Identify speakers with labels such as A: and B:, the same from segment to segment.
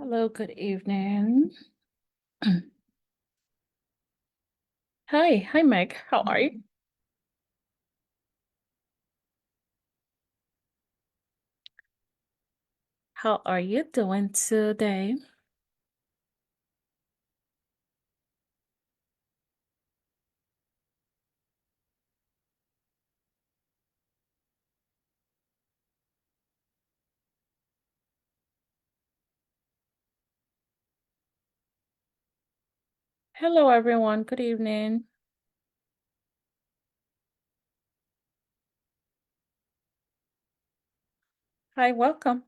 A: Hello, good evening. Hi, Meg. How are you? How are you doing today? Hello, everyone. Good evening. Hi, welcome.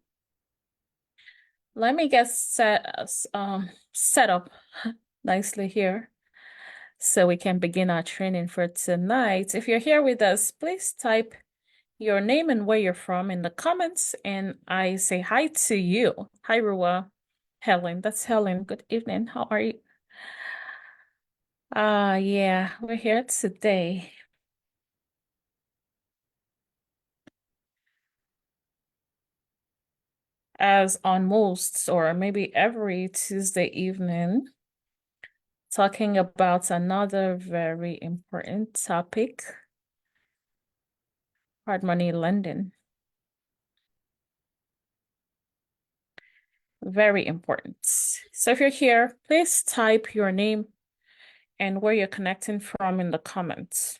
A: Let me get set up nicely here so we can begin our training for tonight. If you're here with us, please type your name and where you're from in the comments, and I say hi to you. Hi, Rua. Helen. That's Helen. Good evening. How are you? Yeah, we're here today. As on most, or maybe every Tuesday evening, talking about another very important topic, hard money lending. Very important. So if you're here, please type your name and where you're connecting from in the comments.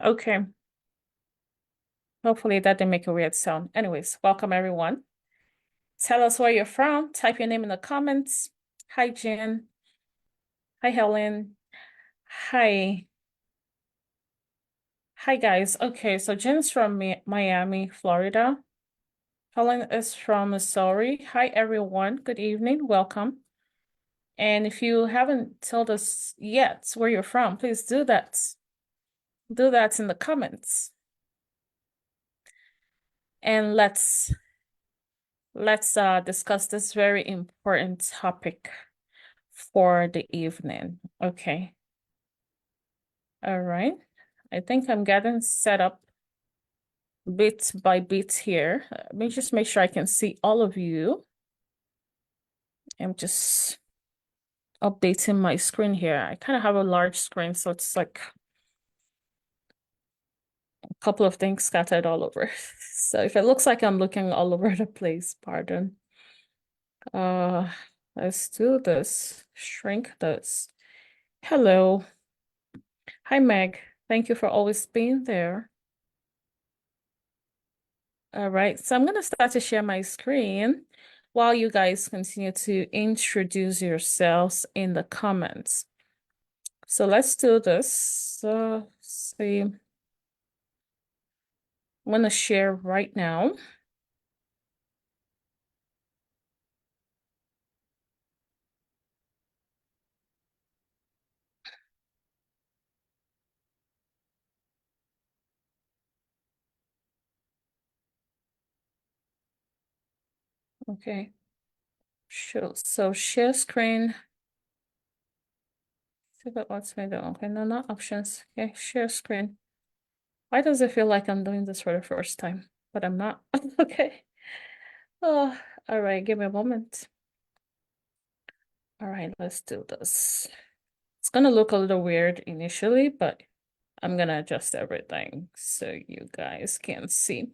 A: Okay. Hopefully that didn't make a weird sound. Anyways, welcome everyone. Tell us where you're from. Type your name in the comments. Hi, Jen. Hi, Helen. Hi. Hi, guys. Okay, so Jen's from Miami, Florida. Helen is from Missouri. Hi, everyone. Good evening. Welcome. And if you haven't told us yet where you're from, please do that. Do that in the comments. And let's discuss this very important topic for the evening. Okay. All right. I think I'm getting set up bit by bit here. Let me just make sure I can see all of you. I'm just updating my screen here. I kind of have a large screen, so it's like a couple of things scattered all over. So if it looks like I'm looking all over the place, pardon. Uh, let's do this. Shrink this. Hello. Hi, Meg. Thank you for always being there. All right, so I'm gonna start to share my screen while you guys continue to introduce yourselves in the comments. So let's do this. So see, I'm gonna share right now. Okay. So share screen. See if it lets me do. Okay, no, not options. Okay, share screen. Why does it feel like I'm doing this for the first time? But I'm not. Okay. Oh, all right, give me a moment. All right, let's do this. It's gonna look a little weird initially, but I'm gonna adjust everything so you guys can see.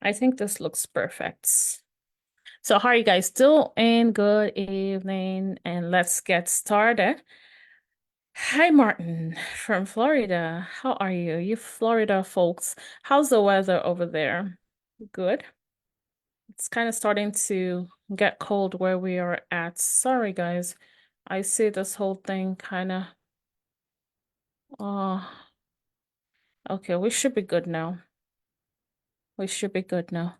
A: I think this looks perfect. So how are you guys doing? Good evening, and let's get started. Hi, Martin from Florida. How are you? You Florida folks. How's the weather over there? Good. It's kind of starting to get cold where we are at. Sorry, guys. I see this whole thing kind of. Oh, okay. We should be good now. We should be good now.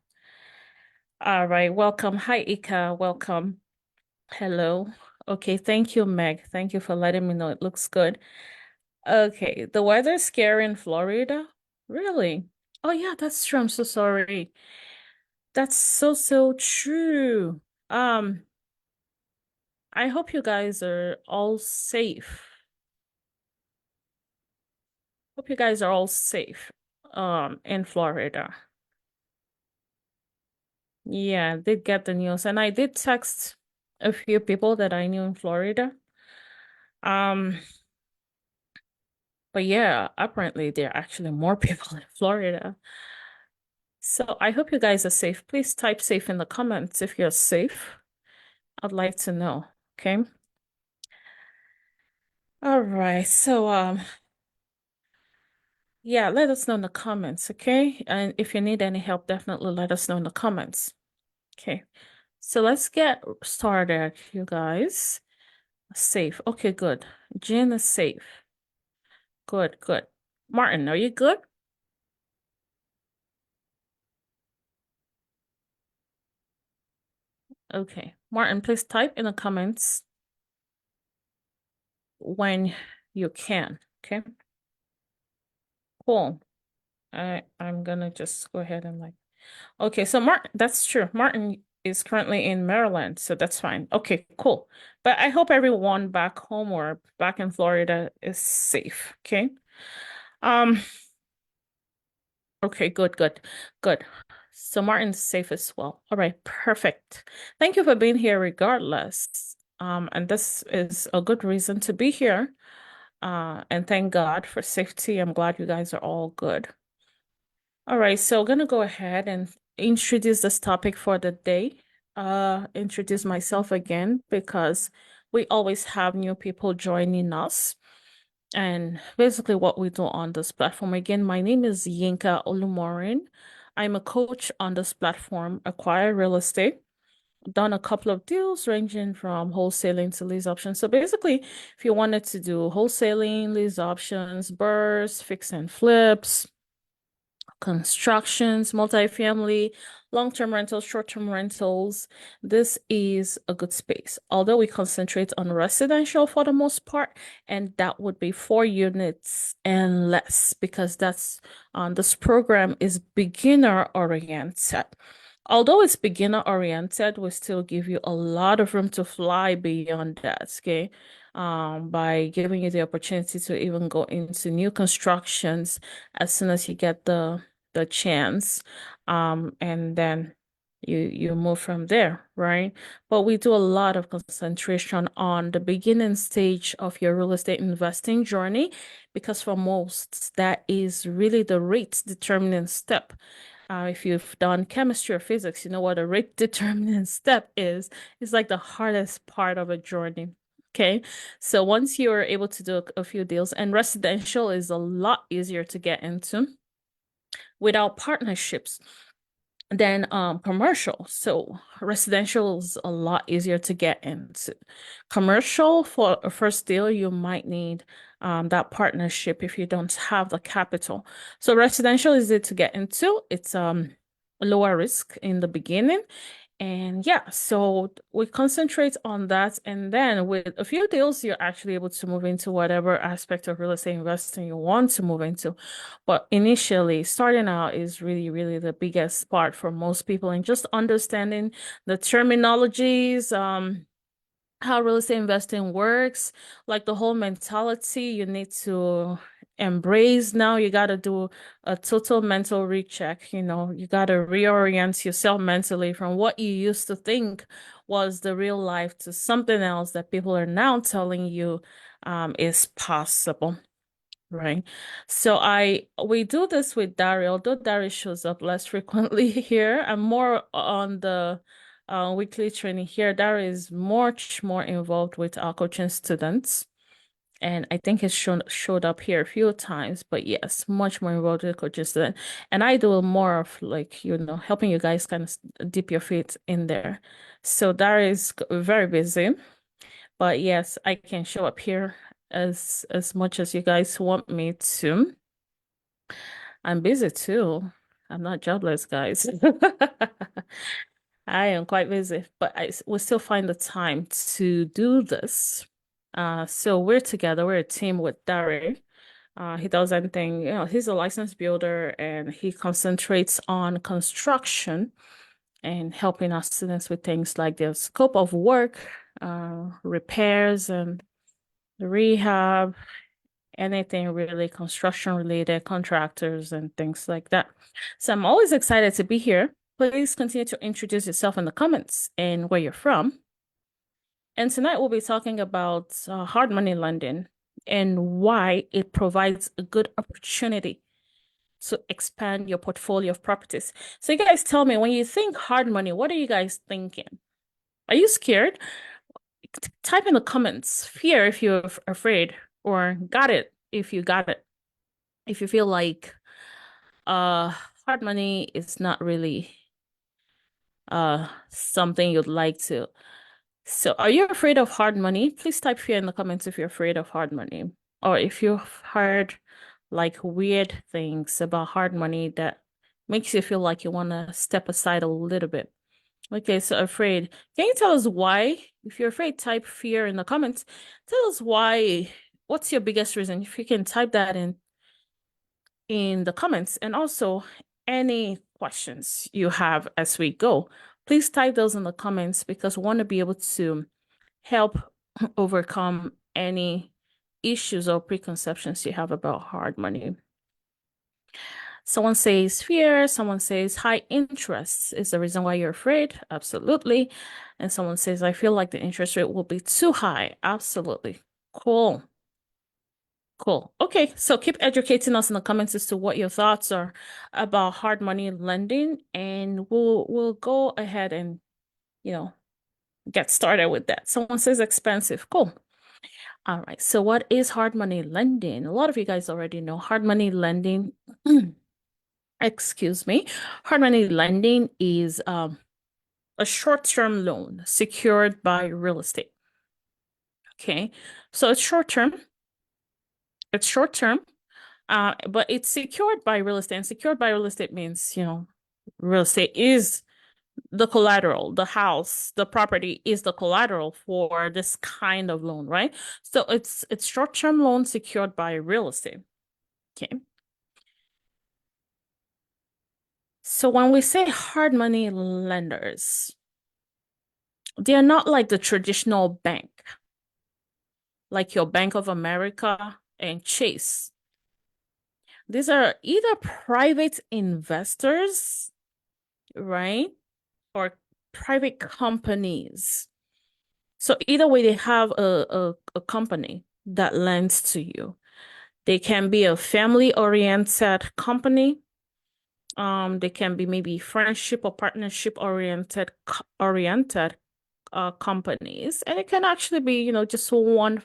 A: All right. Welcome. Hi, Ika. Welcome. Hello. Okay. Thank you, Meg. Thank you for letting me know it looks good. Okay. The weather's scary in Florida. Really? Oh, yeah, that's true. I'm so sorry. That's so, so true. Um, I hope you guys are all safe. Hope you guys are all safe, in Florida. Yeah, I did get the news, and I did text a few people that I knew in Florida. Um, but yeah, apparently there are actually more people in Florida. So I hope you guys are safe. Please type safe in the comments if you're safe. I'd like to know. Okay. All right. So yeah, let us know in the comments, okay? And if you need any help, definitely let us know in the comments. Okay. So let's get started, you guys. Safe. Okay, good. Jen is safe. Good, good. Martin, are you good? Okay. Martin, please type in the comments when you can. Okay. Cool. I'm gonna just go ahead and like, okay, so Martin, that's true. Martin is currently in Maryland, so that's fine. Okay, cool. But I hope everyone back home or back in Florida is safe. Okay. Um, okay, good, good, good. So Martin's safe as well. All right, perfect. Thank you for being here regardless. And this is a good reason to be here. And thank God for safety. I'm glad you guys are all good. All right, so I'm gonna go ahead and introduce this topic for the day. Introduce myself again because we always have new people joining us. And basically what we do on this platform. Again, my name is Yinka Olumorin. I'm a coach on this platform, Acquire Real Estate. Done a couple of deals ranging from wholesaling to lease options. So basically, if you wanted to do wholesaling, lease options, bursts, fix and flips, constructions, multifamily, long-term rentals, short-term rentals. This is a good space. Although we concentrate on residential for the most part, and that would be 4 units and less because that's this program is beginner oriented. Although it's beginner oriented, we still give you a lot of room to fly beyond that, okay? By giving you the opportunity to even go into new constructions as soon as you get the chance. And then you move from there, right? But we do a lot of concentration on the beginning stage of your real estate investing journey because for most, that is really the rate determining step. If you've done chemistry or physics, you know what a rate determining step is. It's like the hardest part of a journey. Okay, so once you're able to do a few deals, and residential is a lot easier to get into without partnerships than commercial. So residential is a lot easier to get into. Commercial for a first deal, you might need that partnership if you don't have the capital. So residential is easy to get into. It's lower risk in the beginning and yeah, so we concentrate on that. And then with a few deals, you're actually able to move into whatever aspect of real estate investing you want to move into. But initially, starting out is really, really the biggest part for most people and just understanding the terminologies, how real estate investing works, like the whole mentality you need to embrace now. You got to do a total mental recheck. You got to reorient yourself mentally from what you used to think was the real life to something else that people are now telling you is possible. Right. So we do this with Dari, although Dari shows up less frequently here. I'm more on the weekly training here. Dari is much more involved with our coaching students. And I think he's showed up here a few times, but yes, much more involved with coaches student. And I do more of like, helping you guys kind of dip your feet in there. So Dari is very busy. But yes, I can show up here as much as you guys want me to. I'm busy too. I'm not jobless, guys. I am quite busy, but we still find the time to do this. So we're together. We're a team with Dari. He does anything, he's a licensed builder and he concentrates on construction and helping our students with things like the scope of work, repairs and rehab, anything really construction related, contractors and things like that. So I'm always excited to be here. Please continue to introduce yourself in the comments and where you're from. And tonight we'll be talking about hard money lending and why it provides a good opportunity to expand your portfolio of properties. So you guys tell me, when you think hard money, what are you guys thinking? Are you scared? Type in the comments fear if you're afraid, or got it if you got it. If you feel like hard money is not really something you'd like to. So are you afraid of hard money? Please type fear in the comments if you're afraid of hard money, or if you've heard like weird things about hard money that makes you feel like you want to step aside a little bit. Okay, so afraid. Can you tell us why? If you're afraid, type fear in the comments. Tell us why. What's your biggest reason? If you can type that in the comments, and also any questions you have as we go, please type those in the comments because we want to be able to help overcome any issues or preconceptions you have about hard money. Someone says fear, someone says high interest is the reason why you're afraid. Absolutely. And someone says, I feel like the interest rate will be too high. Absolutely. Cool. Cool. Okay, so keep educating us in the comments as to what your thoughts are about hard money lending, and we'll go ahead and, get started with that. Someone says expensive. Cool. All right. So what is hard money lending? A lot of you guys already know hard money lending. Excuse me. Hard money lending is a short-term loan secured by real estate. Okay. So it's short-term. It's short-term, but it's secured by real estate. And secured by real estate means, real estate is the collateral, the house, the property is the collateral for this kind of loan, right? So it's short-term loan secured by real estate. Okay. So when we say hard money lenders, they are not like the traditional bank, like your Bank of America and Chase. These are either private investors, right? Or private companies. So either way, they have a company that lends to you. They can be a family-oriented company. They can be maybe friendship or partnership oriented companies, and it can actually be, just one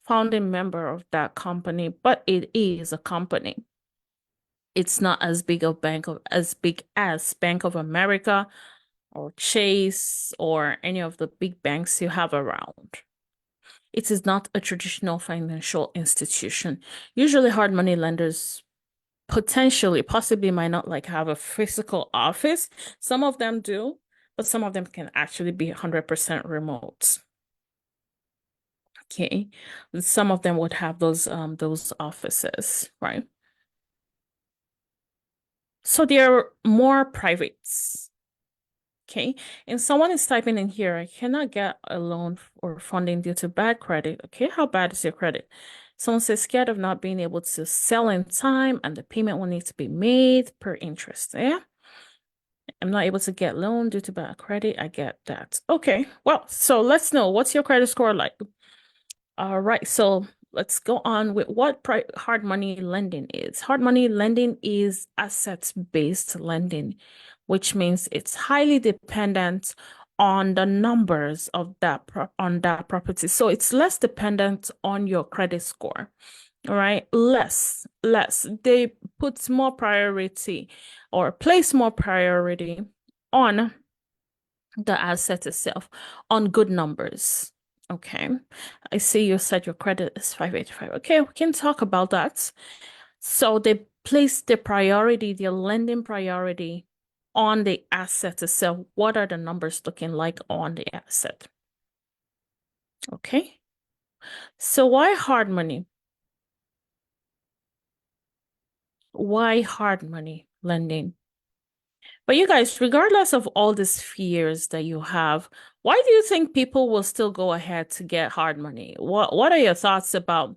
A: founding member of that company, but it is a company. It's not as big as Bank of America or Chase or any of the big banks you have around. It is not a traditional financial institution. Usually hard money lenders possibly might not like have a physical office. Some of them do, but some of them can actually be 100% remote. Okay. Some of them would have those offices, right? So they're more private. Okay. And someone is typing in here, I cannot get a loan or funding due to bad credit. Okay. How bad is your credit? Someone says scared of not being able to sell in time and the payment will need to be made per interest. Yeah. I'm not able to get loan due to bad credit. I get that. Okay. Well, so let's know, what's your credit score like? All right. So let's go on with what hard money lending is. Hard money lending is assets-based lending, which means it's highly dependent on the numbers of that property. So it's less dependent on your credit score. All right, less. They put more priority or place more priority on the asset itself, on good numbers. Okay, I see you said your credit is 585. Okay, we can talk about that. So they place the priority, the lending priority on the asset itself. What are the numbers looking like on the asset? Okay, so why hard money? Why hard money lending? But you guys, regardless of all these fears that you have, why do you think people will still go ahead to get hard money? What are your thoughts about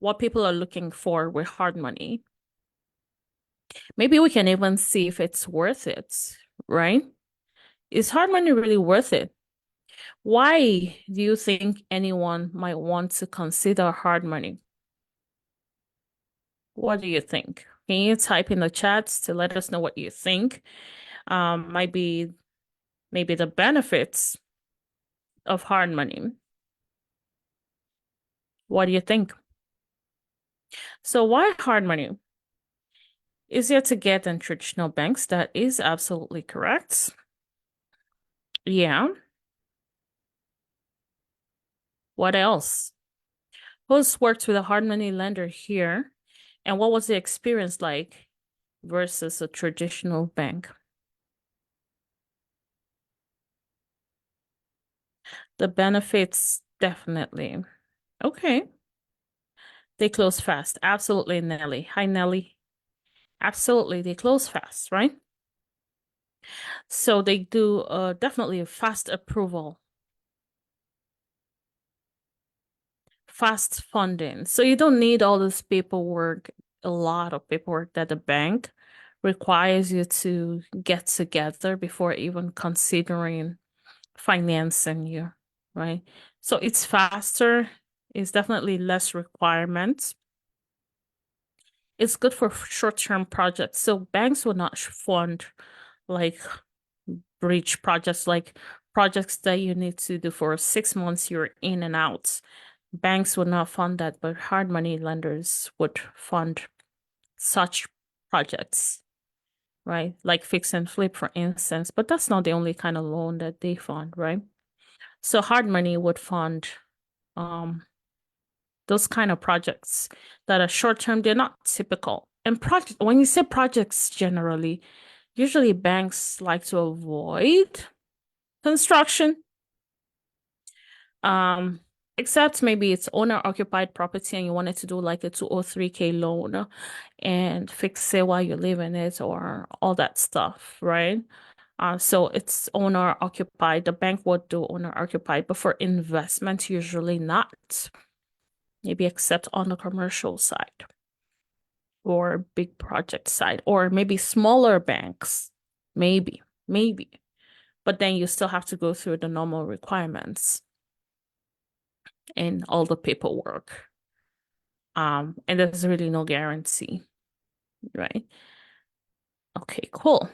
A: what people are looking for with hard money? Maybe we can even see if it's worth it, right? Is hard money really worth it? Why do you think anyone might want to consider hard money? What do you think? Can you type in the chats to let us know what you think? Might be maybe the benefits of hard money. What do you think? So why hard money? Easier to get than traditional banks. That is absolutely correct. Yeah. What else? Who's worked with a hard money lender here? And what was the experience like versus a traditional bank? The benefits, definitely. Okay. They close fast. Absolutely, Nelly. Hi, Nelly. Absolutely, they close fast, right? So they do definitely a fast approval, fast funding. So you don't need all this paperwork, a lot of paperwork that the bank requires you to get together before even considering financing you, right? So it's faster, it's definitely less requirements. It's good for short-term projects. So banks will not fund like bridge projects, like projects that you need to do for 6 months, you're in and out. Banks would not fund that, but hard money lenders would fund such projects, right? Like fix and flip, for instance. But that's not the only kind of loan that they fund, right? So hard money would fund um those kind of projects that are short term, they're not typical. And project when you say projects generally, usually banks like to avoid construction. Um, except maybe it's owner occupied property and you wanted to do like a 203K loan and fix it while you live in it or all that stuff, right? So it's owner occupied. The bank would do owner occupied, but for investment, usually not. Maybe except on the commercial side or big project side, or maybe smaller banks. Maybe. But then you still have to go through the normal requirements and all the paperwork. And there's really no guarantee, right? Okay, cool.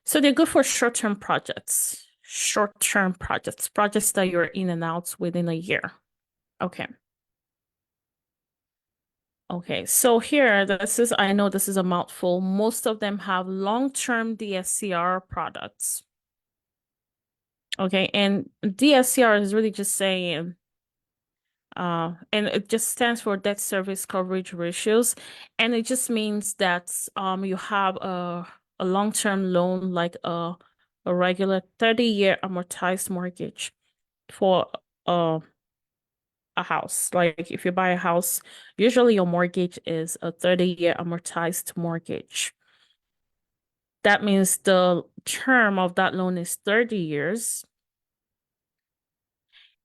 A: So they're good for short-term projects. Short-term projects, projects that you're in and out within a year. Okay. Okay, so here, I know this is a mouthful. Most of them have long-term DSCR products. Okay, and DSCR is really just saying, and it just stands for debt service coverage ratios. And it just means that you have a long-term loan like a regular 30-year amortized mortgage for a house. Like if you buy a house, usually your mortgage is a 30-year amortized mortgage. That means the term of that loan is 30 years.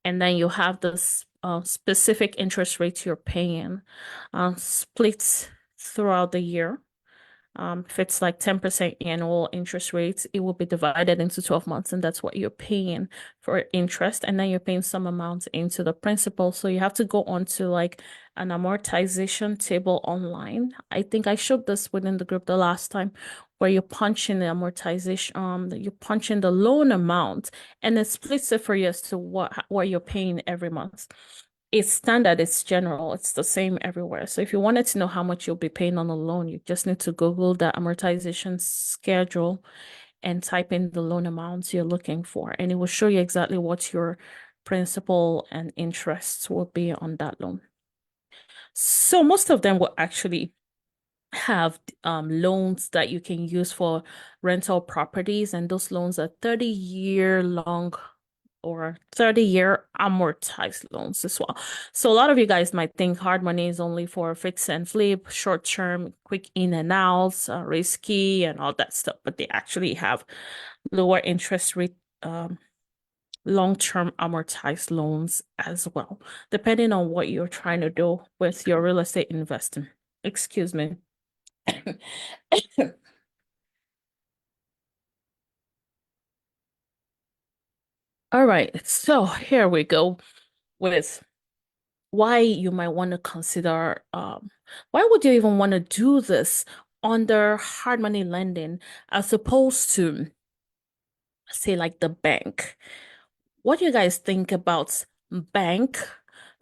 A: And then you have this specific interest rates you're paying split throughout the year. If it's like 10% annual interest rates, it will be divided into 12 months, and that's what you're paying for interest. And then you're paying some amount into the principal. So you have to go on to like an amortization table online. I think I showed this within the group the last time, where you punch in the amortization, you punch in the loan amount, and it splits it for you as to what you're paying every month. It's standard, it's general, it's the same everywhere. So if you wanted to know how much you'll be paying on a loan, you just need to Google the amortization schedule and type in the loan amounts you're looking for, and it will show you exactly what your principal and interests will be on that loan. So most of them will actually have loans that you can use for rental properties, and those loans are 30-year long or 30-year amortized loans as well. So a lot of you guys might think hard money is only for fix and flip, short term, quick in and outs, risky and all that stuff, but they actually have lower interest rate, long-term amortized loans as well, depending on what you're trying to do with your real estate investing. Excuse me. All right, so here we go with why you might want to consider, why would you even want to do this under hard money lending as opposed to, say, like the bank? What do you guys think about bank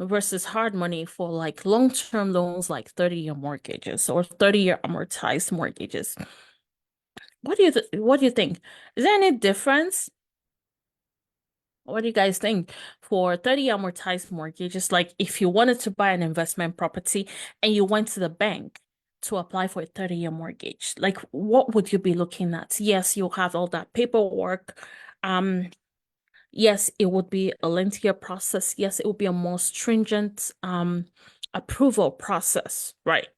A: versus hard money for like long-term loans, like 30-year mortgages or 30-year amortized mortgages? What do you think? Is there any difference? What do you guys think for 30 amortized mortgages? Like if you wanted to buy an investment property and you went to the bank to apply for a 30-year mortgage, like what would you be looking at? Yes, you'll have all that paperwork. Yes, it would be a lengthier process. Yes, it would be a more stringent approval process, right?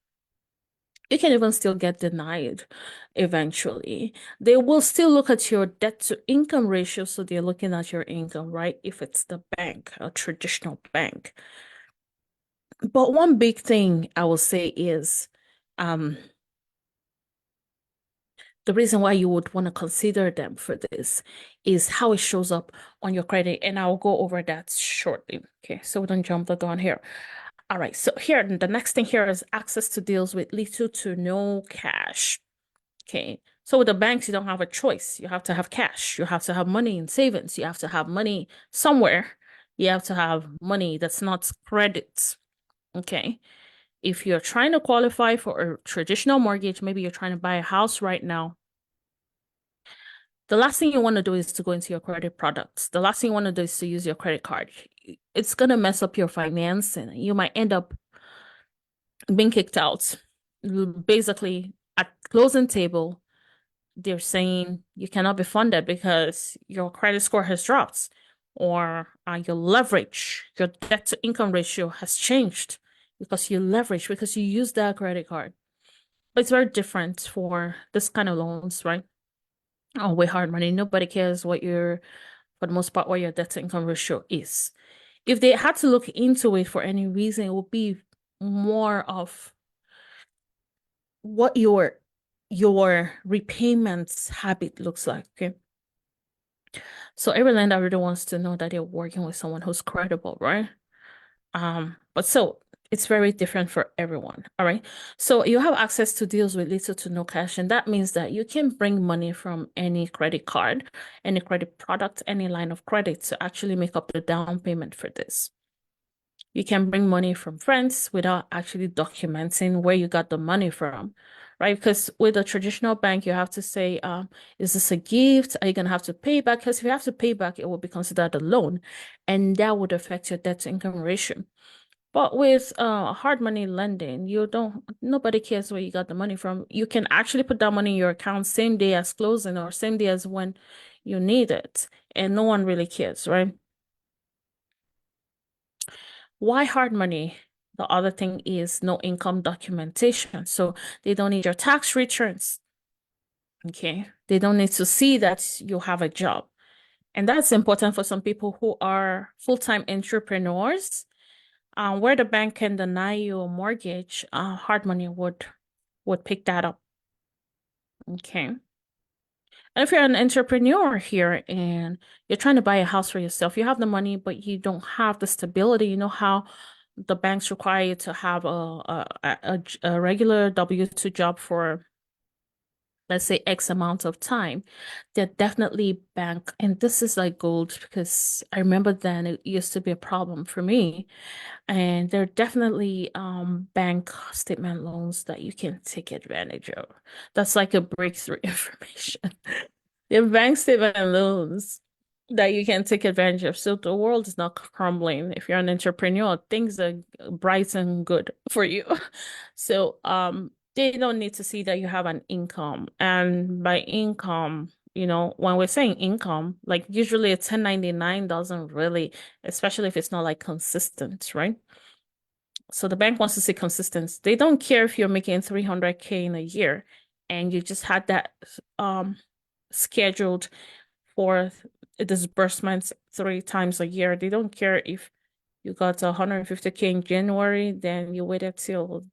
A: You can even still get denied eventually. They will still look at your debt to income ratio. So they're looking at your income, right? If it's the bank, a traditional bank. But one big thing I will say is the reason why you would want to consider them for this is how it shows up on your credit. And I'll go over that shortly. Okay, so we don't jump the gun here. All right, so here, the next thing here is access to deals with little to no cash. Okay, so with the banks, you don't have a choice. You have to have cash. You have to have money in savings. You have to have money somewhere. You have to have money that's not credit. Okay, if you're trying to qualify for a traditional mortgage, maybe you're trying to buy a house right now. The last thing you want to do is to go into your credit products. The last thing you want to do is to use your credit card. It's going to mess up your finance and you might end up being kicked out. Basically, at closing table, they're saying you cannot be funded because your credit score has dropped or your leverage, your debt to income ratio has changed because you leverage, because you use that credit card. But it's very different for this kind of loans, right? Oh, way hard money. Nobody cares what your, for the most part, what your debt to income ratio is. If they had to look into it for any reason, it would be more of what your repayments habit looks like. Okay. So every lender really wants to know that they're working with someone who's credible, right? But so it's very different for everyone. All right. So you have access to deals with little to no cash, and that means that you can bring money from any credit card, any credit product, any line of credit to actually make up the down payment for this. You can bring money from friends without actually documenting where you got the money from, right? Because with a traditional bank, you have to say, is this a gift? Are you going to have to pay back? Because if you have to pay back, it will be considered a loan, and that would affect your debt to income ratio. But with hard money lending, nobody cares where you got the money from. You can actually put that money in your account same day as closing or same day as when you need it, and no one really cares, right? Why hard money? The other thing is no income documentation. So they don't need your tax returns. Okay. They don't need to see that you have a job. And that's important for some people who are full-time entrepreneurs, where the bank can deny you a mortgage, hard money would pick that up. Okay. And if you're an entrepreneur here and you're trying to buy a house for yourself, you have the money, but you don't have the stability. You know how the banks require you to have a regular W-2 job for, let's say, X amount of time. They're definitely bank, and this is like gold because I remember then it used to be a problem for me. And there are definitely bank statement loans that you can take advantage of. That's like a breakthrough information. There are bank statement loans that you can take advantage of. So the world is not crumbling. If you're an entrepreneur, things are bright and good for you. So they don't need to see that you have an income. And by income, When we're saying income, like usually a 1099 doesn't really, especially if it's not like consistent, right? So the bank wants to see consistency. They don't care if you're making 300K in a year and you just had that scheduled for disbursements 3 times a year. They don't care if you got 150K in January, then you waited till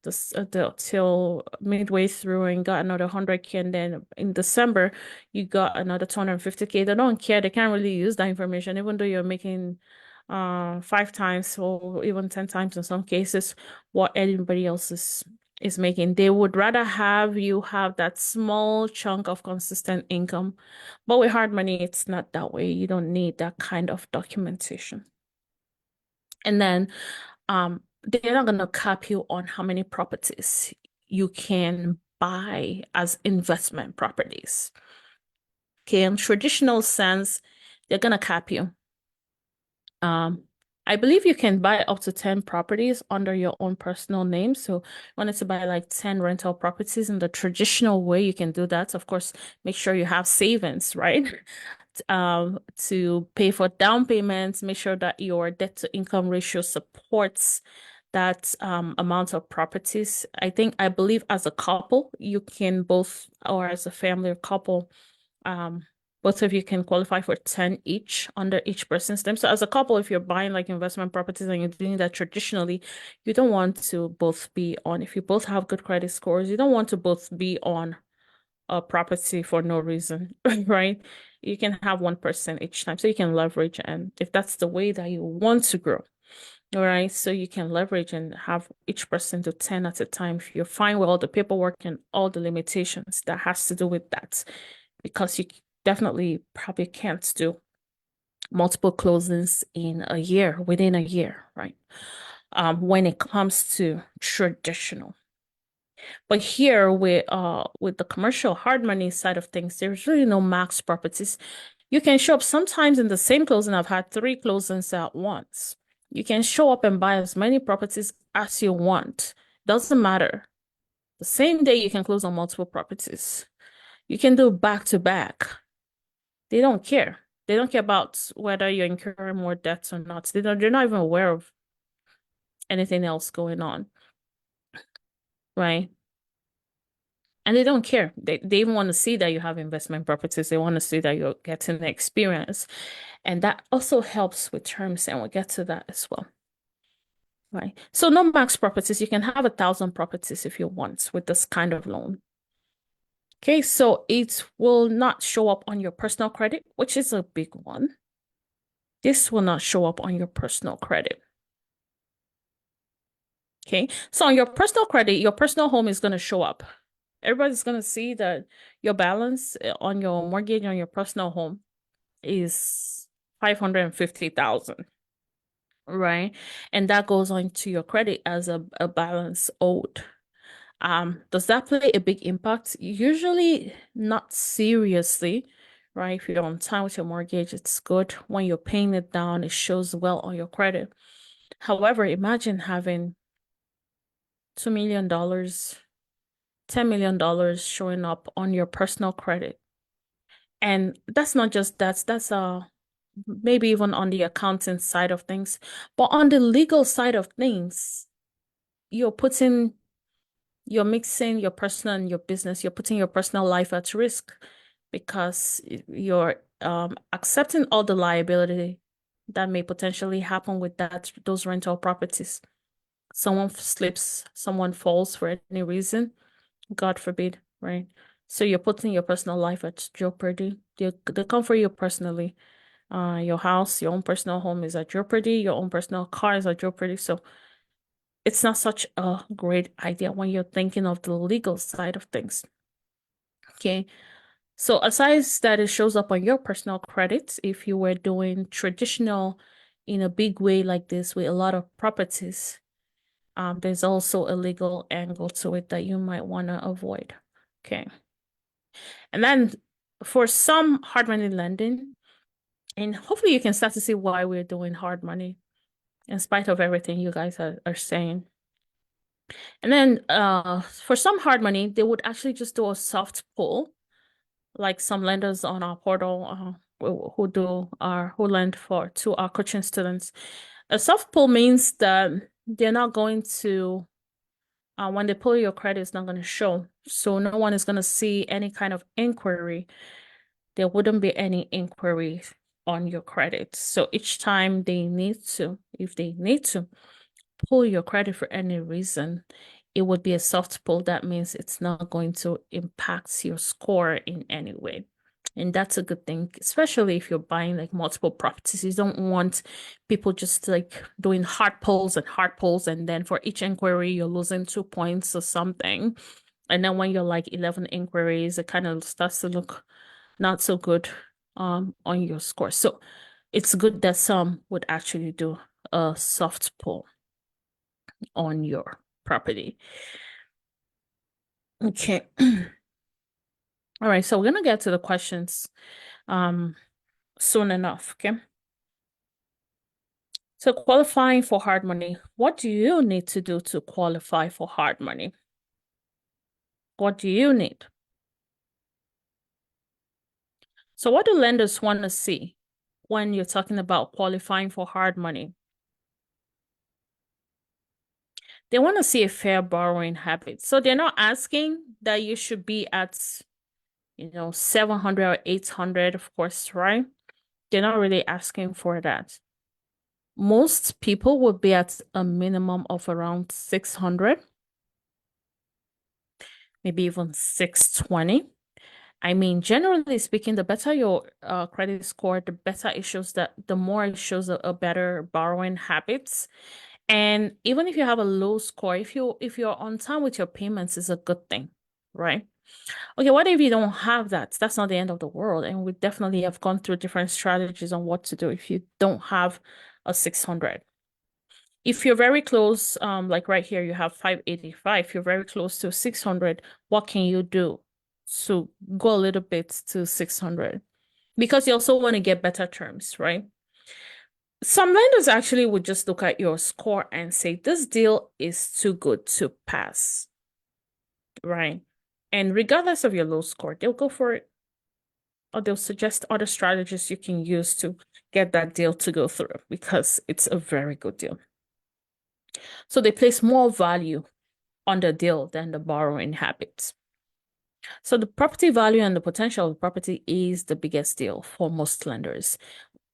A: midway through and got another 100K, and then in December you got another 250K. They don't care. They can't really use that information, even though you're making 5 times or even 10 times in some cases what anybody else is making. They would rather have you have that small chunk of consistent income. But with hard money, it's not that way. You don't need that kind of documentation. And then they're not going to cap you on how many properties you can buy as investment properties. Okay, in traditional sense, they're going to cap you. I believe you can buy up to 10 properties under your own personal name. So, wanted to buy like 10 rental properties in the traditional way, you can do that. Of course, make sure you have savings, right? To pay for down payments, make sure that your debt to income ratio supports that amount of properties. I believe as a couple, you can both, or as a family or couple, both of you can qualify for 10 each under each person's name. So as a couple, if you're buying like investment properties and you're doing that traditionally, you don't want to both be on, if you both have good credit scores, you don't want to both be on a property for no reason, right? You can have one person each time. So you can leverage, and if that's the way that you want to grow, all right, so you can leverage and have each person do 10 at a time if you're fine with all the paperwork and all the limitations that has to do with that, because you definitely probably can't do multiple closings within a year, right? When it comes to traditional. But here with the commercial hard money side of things, there's really no max properties. You can show up sometimes in the same closing. I've had 3 closings at once. You can show up and buy as many properties as you want. Doesn't matter. The same day you can close on multiple properties. You can do back to back. They don't care. They don't care about whether you're incurring more debts or not. They're not even aware of anything else going on, right? And they don't care. They even want to see that you have investment properties. They want to see that you're getting the experience. And that also helps with terms, and we'll get to that as well. Right. So no max properties. You can have 1,000 properties if you want with this kind of loan. Okay, so it will not show up on your personal credit, which is a big one. This will not show up on your personal credit. Okay, so on your personal credit, your personal home is going to show up. Everybody's going to see that your balance on your mortgage on your personal home is 550,000, right? And that goes on to your credit as a balance owed. Does that play a big impact? Usually not seriously, right? If you're on time with your mortgage, it's good. When you're paying it down, it shows well on your credit. However, imagine having $2 million, $10 million showing up on your personal credit. And that's not just that's maybe even on the accounting side of things, but on the legal side of things, you're mixing your personal and your business, you're putting your personal life at risk because you're accepting all the liability that may potentially happen with those rental properties. Someone slips, someone falls for any reason, God forbid, right? So you're putting your personal life at jeopardy. They come for you personally. Your house, your own personal home is at jeopardy. Your own personal car is at jeopardy. So it's not such a great idea when you're thinking of the legal side of things. Okay. So aside that it shows up on your personal credits, if you were doing traditional in a big way like this with a lot of properties, there's also a legal angle to it that you might want to avoid. Okay. And then for some hard money lending, and hopefully you can start to see why we're doing hard money in spite of everything you guys are saying. And then for some hard money, they would actually just do a soft pull, like some lenders on our portal who lend for to our coaching students. A soft pull means that they're not going to when they pull your credit, it's not going to show. So no one is going to see any kind of inquiry. There wouldn't be any inquiry on your credit. So each time if they need to pull your credit for any reason, it would be a soft pull. That means it's not going to impact your score in any way. And that's a good thing, especially if you're buying like multiple properties. You don't want people just like doing hard pulls, and then for each inquiry, you're losing 2 points or something. And then when you're like 11 inquiries, it kind of starts to look not so good on your score. So it's good that some would actually do a soft pull on your property. Okay. All right, so we're gonna get to the questions soon enough, okay? So qualifying for hard money, what do you need to do to qualify for hard money? What do you need? So what do lenders want to see when you're talking about qualifying for hard money? They want to see a fair borrowing habit. So they're not asking that you should be at, 700 or 800, of course, right? They're not really asking for that. Most people would be at a minimum of around 600, maybe even 620. I mean, generally speaking, the better your credit score, the more it shows a better borrowing habits. And even if you have a low score, if you're on time with your payments, is a good thing, right? Okay, what if you don't have that? That's not the end of the world. And we definitely have gone through different strategies on what to do if you don't have a 600. If you're very close, like right here, you have 585. If you're very close to 600, what can you do to go a little bit to 600? Because you also want to get better terms, right? Some lenders actually would just look at your score and say, this deal is too good to pass, right? And regardless of your low score, they'll go for it, or they'll suggest other strategies you can use to get that deal to go through because it's a very good deal. So they place more value on the deal than the borrowing habits. So the property value and the potential of the property is the biggest deal for most lenders.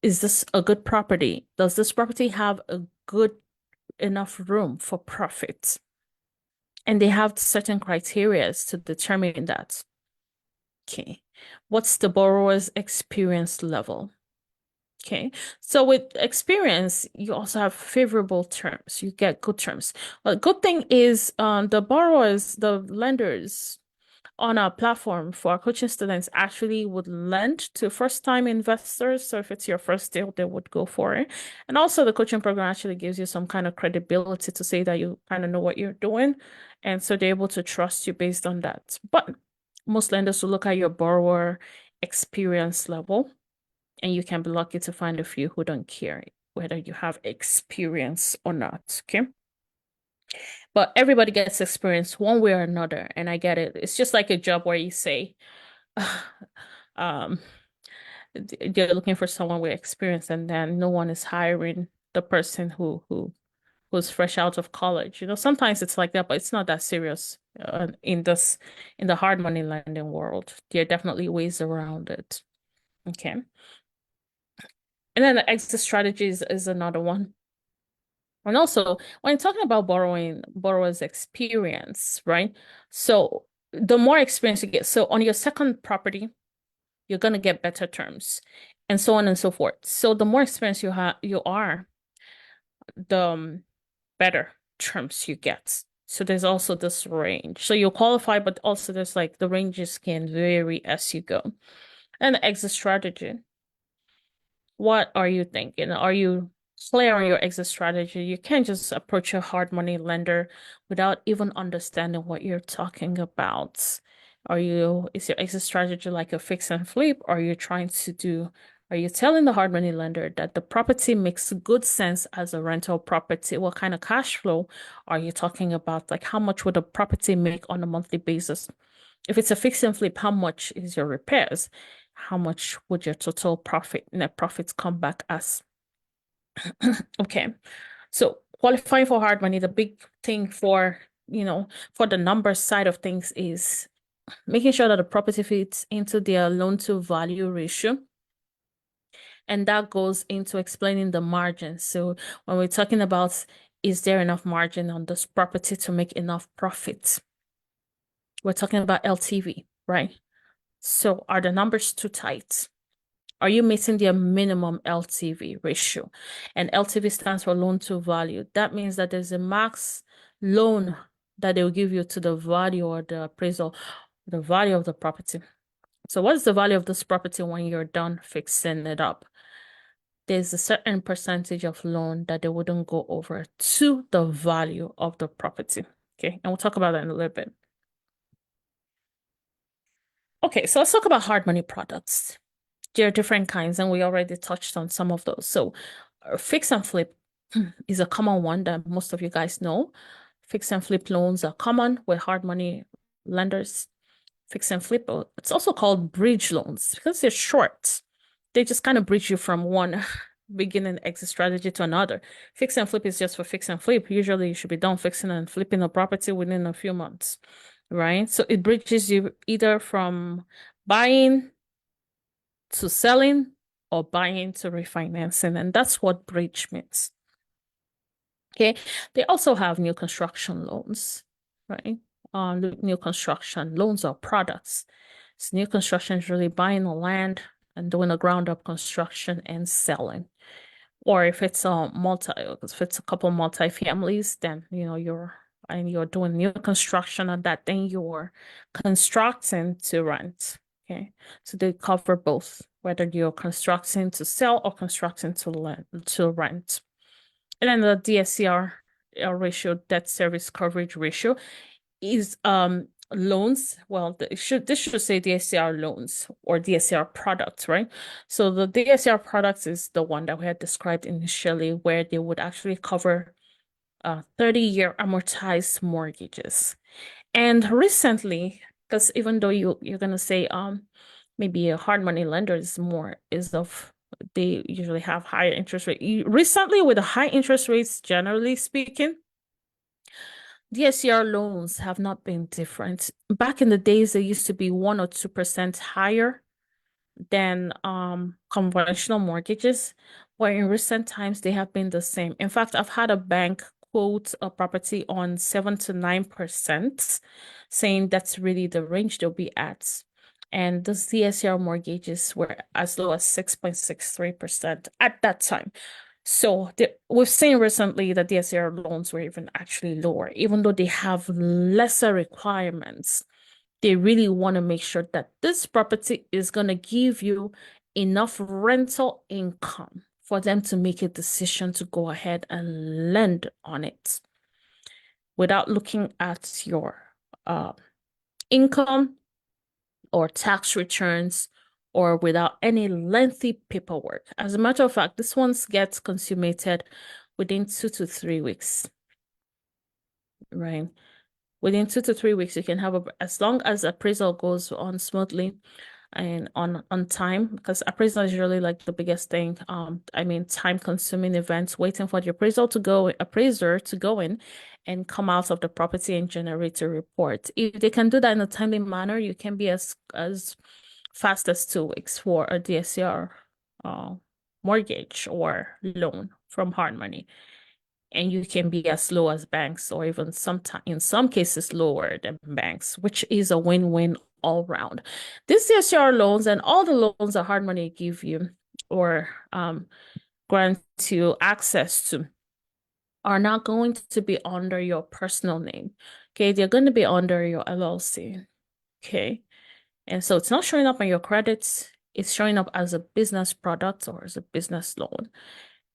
A: Is this a good property? Does this property have a good enough room for profit? And they have certain criteria to determine that. Okay. What's the borrower's experience level? Okay. So with experience, you also have favorable terms. You get good terms. Well, good thing is the lenders on our platform for our coaching students actually would lend to first-time investors. So if it's your first deal, they would go for it. And also the coaching program actually gives you some kind of credibility to say that you kind of know what you're doing. And so they're able to trust you based on that. But most lenders will look at your borrower experience level, and you can be lucky to find a few who don't care whether you have experience or not, okay? But everybody gets experience one way or another, and I get it. It's just like a job where you say, um, they're looking for someone with experience, and then no one is hiring the person who's fresh out of college. Sometimes it's like that, but it's not that serious in the hard money lending world. There are definitely ways around it. Okay. And then the exit strategies is another one. And also, when talking about borrower's experience, right? So the more experience you get, so on your second property, you're gonna get better terms, and so on and so forth. So the more experience you are, the better terms you get. So there's also this range. So you qualify, but also there's like the ranges can vary as you go. And the exit strategy. What are you thinking? Are you clear on your exit strategy? You can't just approach a hard money lender without even understanding what you're talking about. Is your exit strategy like a fix and flip? Are you telling the hard money lender that the property makes good sense as a rental property? What kind of cash flow are you talking about? Like how much would a property make on a monthly basis? If it's a fix and flip, how much is your repairs? How much would your total profit, net profits come back as? Okay. So qualifying for hard money, the big thing for, for the numbers side of things is making sure that the property fits into their loan to value ratio. And that goes into explaining the margin. So when we're talking about, is there enough margin on this property to make enough profit? We're talking about LTV, right? So are the numbers too tight? Are you meeting their minimum LTV ratio? And LTV stands for loan to value. That means that there's a max loan that they'll give you to the value or the appraisal, the value of the property. So what is the value of this property when you're done fixing it up? There's a certain percentage of loan that they wouldn't go over to the value of the property. Okay, and we'll talk about that in a little bit. Okay, so let's talk about hard money products. There are different kinds, and we already touched on some of those. So, fix and flip is a common one that most of you guys know. Fix and flip loans are common with hard money lenders. Fix and flip, it's also called bridge loans because they're short. They just kind of bridge you from one beginning exit strategy to another. Fix and flip is just for fix and flip. Usually, you should be done fixing and flipping a property within a few months, right? So, it bridges you either from buying to selling or buying to refinancing. And that's what bridge means. Okay. They also have new construction loans, right? New construction loans or products. So new construction is really buying the land and doing a ground up construction and selling. Or if it's if it's a couple multi-families, then you're doing new construction on that, then you're constructing to rent. Okay. So they cover both, whether you're constructing to sell or constructing to rent. And then the DSCR ratio, debt service coverage ratio, is loans. Well, this should say DSCR loans or DSCR products, right? So the DSCR products is the one that we had described initially, where they would actually cover 30-year amortized mortgages. And recently, because even though you're gonna say maybe a hard money lender they usually have higher interest rate. Recently, with the high interest rates, generally speaking, DSCR loans have not been different. Back in the days, they used to be 1 or 2% higher than conventional mortgages, but in recent times they have been the same. In fact, I've had a bank quote a property on 7 to 9%, saying that's really the range they'll be at. And the DSCR mortgages were as low as 6.63% at that time. So we've seen recently that DSCR loans were even actually lower, even though they have lesser requirements. They really want to make sure that this property is going to give you enough rental income for them to make a decision to go ahead and lend on it without looking at your income or tax returns or without any lengthy paperwork. As a matter of fact, this one gets consummated within 2 to 3 weeks, right? Within 2 to 3 weeks, you can have as long as appraisal goes on smoothly and on time, because appraisal is really like the biggest thing. Time consuming events, waiting for the appraiser to go in and come out of the property and generate a report. If they can do that in a timely manner, you can be as fast as 2 weeks for a DSCR mortgage or loan from hard money. And you can be as low as banks, or even in some cases lower than banks, which is a win-win all round. This DSCR loans and all the loans that hard money give you or grant you access to are not going to be under your personal name. Okay, they're going to be under your LLC. Okay, and so it's not showing up on your credits. It's showing up as a business product or as a business loan.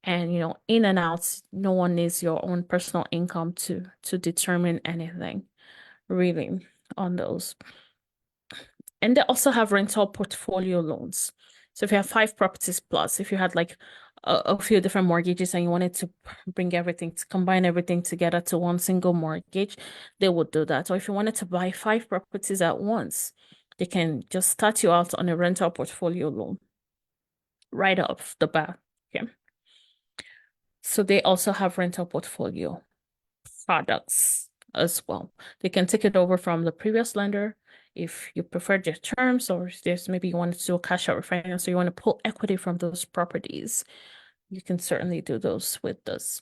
A: And in and out, no one needs your own personal income to determine anything really on those. And they also have rental portfolio loans. So if you have 5 properties plus, if you had like a few different mortgages and you wanted to bring everything, to combine everything together to one single mortgage, they would do that. Or if you wanted to buy 5 properties at once, they can just start you out on a rental portfolio loan right off the bat. Okay. So they also have rental portfolio products as well. They can take it over from the previous lender if you prefer their terms, or if there's maybe you want to do a cash out refinance, or you want to pull equity from those properties. You can certainly do those with this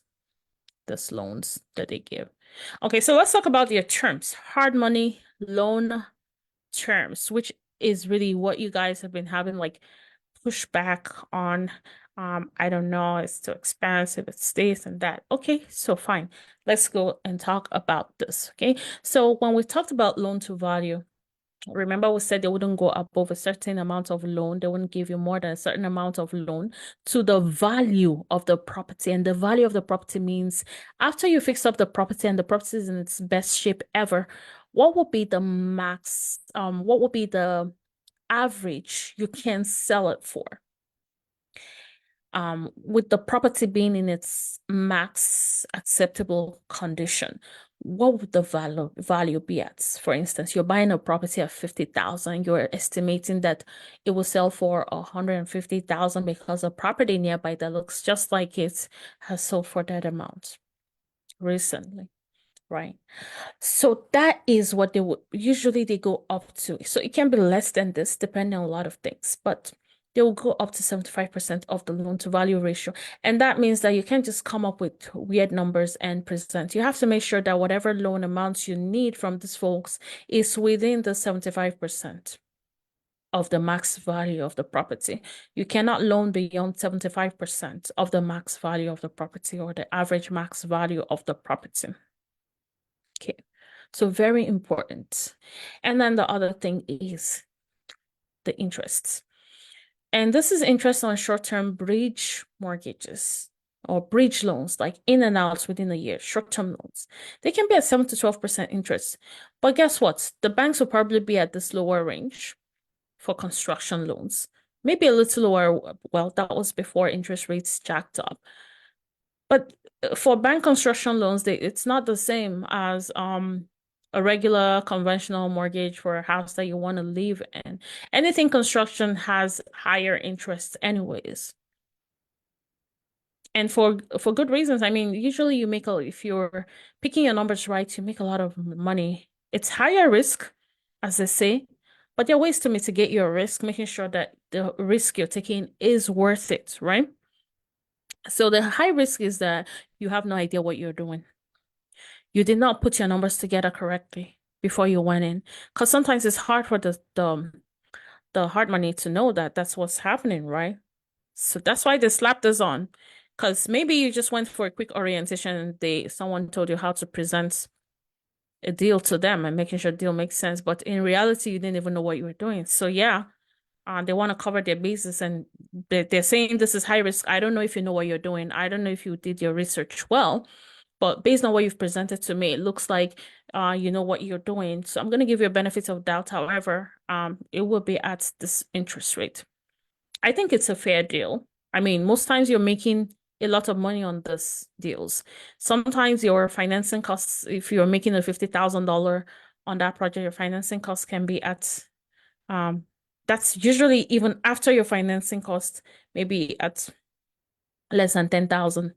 A: loans that they give. Okay, so let's talk about their terms. Hard money loan terms, which is really what you guys have been having like pushback on. I don't know, it's too expensive, it's this and that. Okay, so fine. Let's go and talk about this. Okay, so when we talked about loan to value, remember we said they wouldn't go above a certain amount of loan. They wouldn't give you more than a certain amount of loan to the value of the property. And the value of the property means after you fix up the property and the property is in its best shape ever, what would be the max, what would be the average you can sell it for? With the property being in its max acceptable condition, what would the value be at? For instance, you're buying a property at 50,000, you're estimating that it will sell for 150,000 because a property nearby that looks just like it has sold for that amount recently, right? So that is what they would usually they go up to. So it can be less than this depending on a lot of things, but they will go up to 75% of the loan to value ratio. And that means that you can't just come up with weird numbers and present. You have to make sure that whatever loan amounts you need from these folks is within the 75% of the max value of the property. You cannot loan beyond 75% of the max value of the property or the average max value of the property. Okay, so very important. And then the other thing is the interests. And this is interest on short-term bridge mortgages or bridge loans, like in and out within a year, short-term loans. They can be at 7 to 12% interest. But guess what? The banks will probably be at this lower range for construction loans. Maybe a little lower. Well, that was before interest rates jacked up. But for bank construction loans, it's not the same as a regular conventional mortgage for a house that you want to live in. Anything construction has higher interest anyways. And for good reasons. I mean, usually you make if you're picking your numbers right, you make a lot of money. It's higher risk, as they say, but there are ways to mitigate your risk, making sure that the risk you're taking is worth it, right? So the high risk is that you have no idea what you're doing. You did not put your numbers together correctly before you went in. Because sometimes it's hard for the hard money to know that that's what's happening, right? So that's why they slapped this on. Because maybe you just went for a quick orientation and someone told you how to present a deal to them and making sure the deal makes sense. But in reality, you didn't even know what you were doing. So yeah, they want to cover their bases and they're saying this is high risk. I don't know if you know what you're doing. I don't know if you did your research well, but based on what you've presented to me, it looks like you know what you're doing. So I'm going to give you a benefit of doubt. However, it will be at this interest rate. I think it's a fair deal. I mean, most times you're making a lot of money on these deals. Sometimes your financing costs, if you're making a $50,000 on that project, your financing costs can be at that's usually even after your financing cost, maybe at less than 10,000,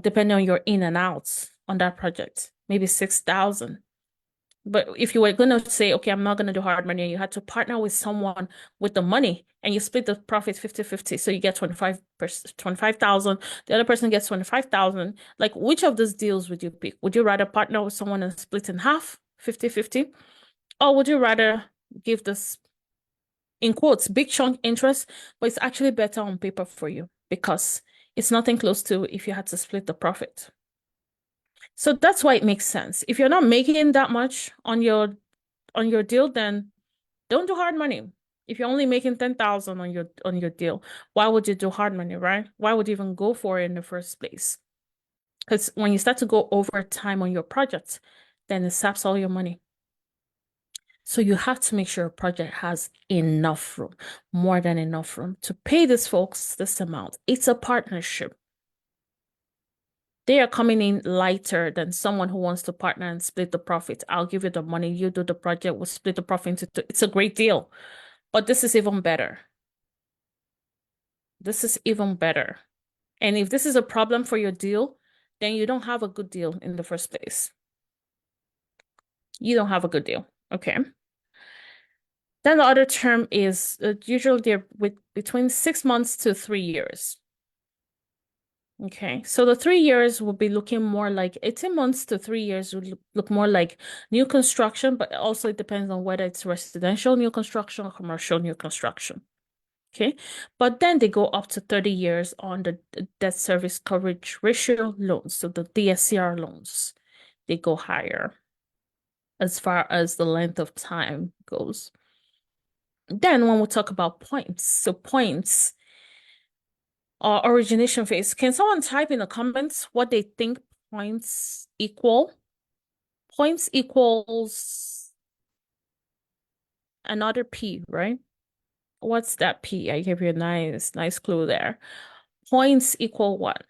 A: depending on your in and outs on that project, maybe 6,000. But if you were going to say, okay, I'm not going to do hard money, you had to partner with someone with the money and you split the profit 50-50. So you get 25,000, the other person gets 25,000. Like, which of those deals would you pick? Would you rather partner with someone and split in half, 50-50? Or would you rather give this, in quotes, big chunk interest, but it's actually better on paper for you because it's nothing close to if you had to split the profit. So that's why it makes sense. If you're not making that much on your deal, then don't do hard money. If you're only making 10,000 on your deal, why would you do hard money, right? Why would you even go for it in the first place? Because when you start to go over time on your project, then it saps all your money. So you have to make sure a project has enough room, more than enough room to pay these folks this amount. It's a partnership. They are coming in lighter than someone who wants to partner and split the profit. I'll give you the money, you do the project, we'll split the profit into two. It's a great deal. But this is even better. This is even better. And if this is a problem for your deal, then you don't have a good deal in the first place. You don't have a good deal. Okay. Then the other term is usually they're between 6 months to 3 years. Okay, so the 3 years will be looking more like 18 months to 3 years would look more like new construction, but also it depends on whether it's residential new construction or commercial new construction. Okay, but then they go up to 30 years on the debt service coverage ratio loans, so the DSCR loans, they go higher as far as the length of time goes. Then when we talk about points, so points origination phase. Can someone type in the comments what they think points equal? Points equals another P, right? What's that P? I gave you a nice clue there. Points equal what?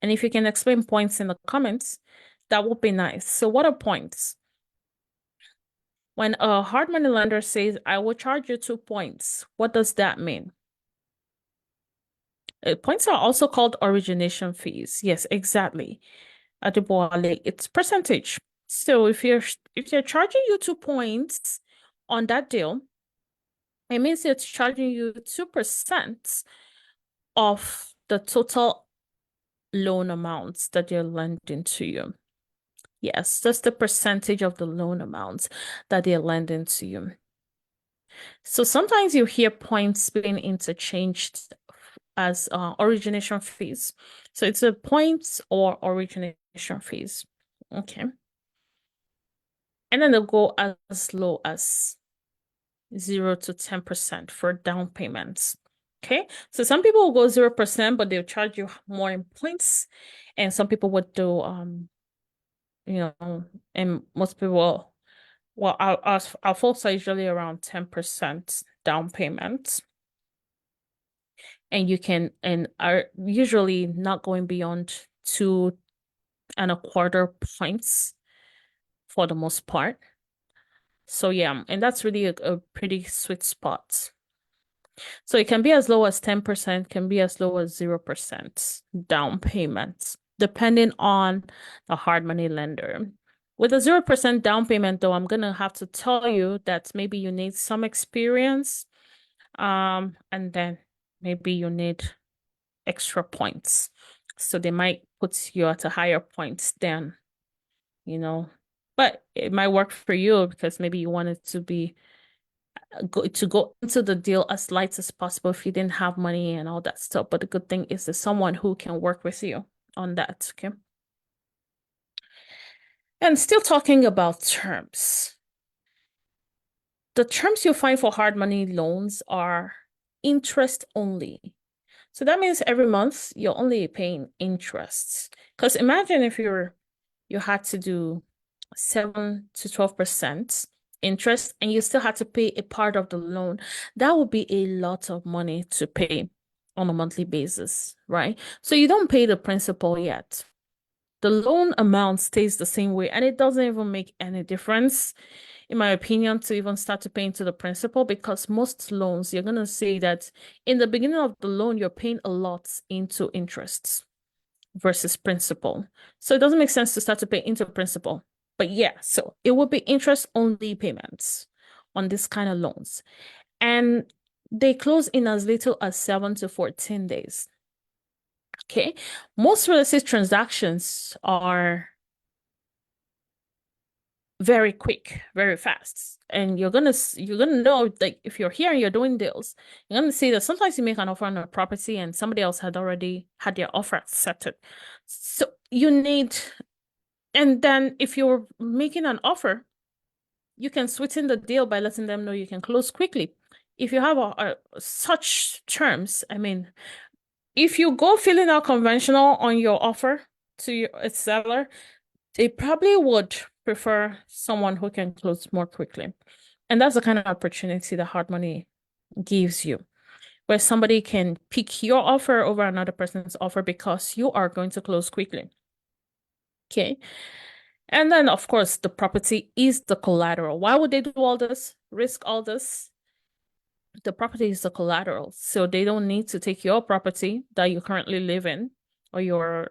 A: And if you can explain points in the comments, that would be nice. So what are points? When a hard money lender says, I will charge you 2 points, what does that mean? Points are also called origination fees. Yes, exactly. Adeboale, it's percentage. So if they're charging you 2 points on that deal, it means it's charging you 2% of the total loan amounts that they're lending to you. Yes, that's the percentage of the loan amounts that they're lending to you. So sometimes you hear points being interchanged as origination fees. So it's a points or origination fees. Okay. And then they'll go as low as 0 to 10% for down payments. Okay. So some people will go 0%, but they'll charge you more in points. And some people would do and most people, well, our folks are usually around 10% down payment. And you can and are usually not going beyond 2.25 points for the most part. So yeah, and that's really a pretty sweet spot. So it can be as low as 10%, can be as low as 0% down payment, depending on the hard money lender. With a 0% down payment, though, I'm gonna have to tell you that maybe you need some experience, and then maybe you need extra points. So they might put you at a higher point than, but it might work for you because maybe you wanted to go into the deal as light as possible if you didn't have money and all that stuff. But the good thing is there's someone who can work with you on that, okay? And still talking about terms. The terms you find for hard money loans are interest only. So that means every month you're only paying interest. Because imagine if you had to do 7 to 12% interest and you still had to pay a part of the loan. That would be a lot of money to pay on a monthly basis, right? So you don't pay the principal yet. The loan amount stays the same way, and it doesn't even make any difference, in my opinion, to even start to pay into the principal, because most loans, you're going to see that in the beginning of the loan, you're paying a lot into interests versus principal. So it doesn't make sense to start to pay into principal. But yeah, so it would be interest-only payments on this kind of loans. And they close in as little as 7 to 14 days. Okay. Most real estate transactions are very quick, very fast. And you're gonna know, like, if you're here and you're doing deals, you're gonna see that sometimes you make an offer on a property and somebody else had already had their offer accepted. So you need, and then if you're making an offer, you can sweeten the deal by letting them know you can close quickly. If you have such terms, I mean, if you go filling out conventional on your offer to a seller, they probably would prefer someone who can close more quickly. And that's the kind of opportunity that hard money gives you, where somebody can pick your offer over another person's offer because you are going to close quickly. Okay. And then, of course, the property is the collateral. Why would they do all this, risk all this? The property is the collateral. So they don't need to take your property that you currently live in, or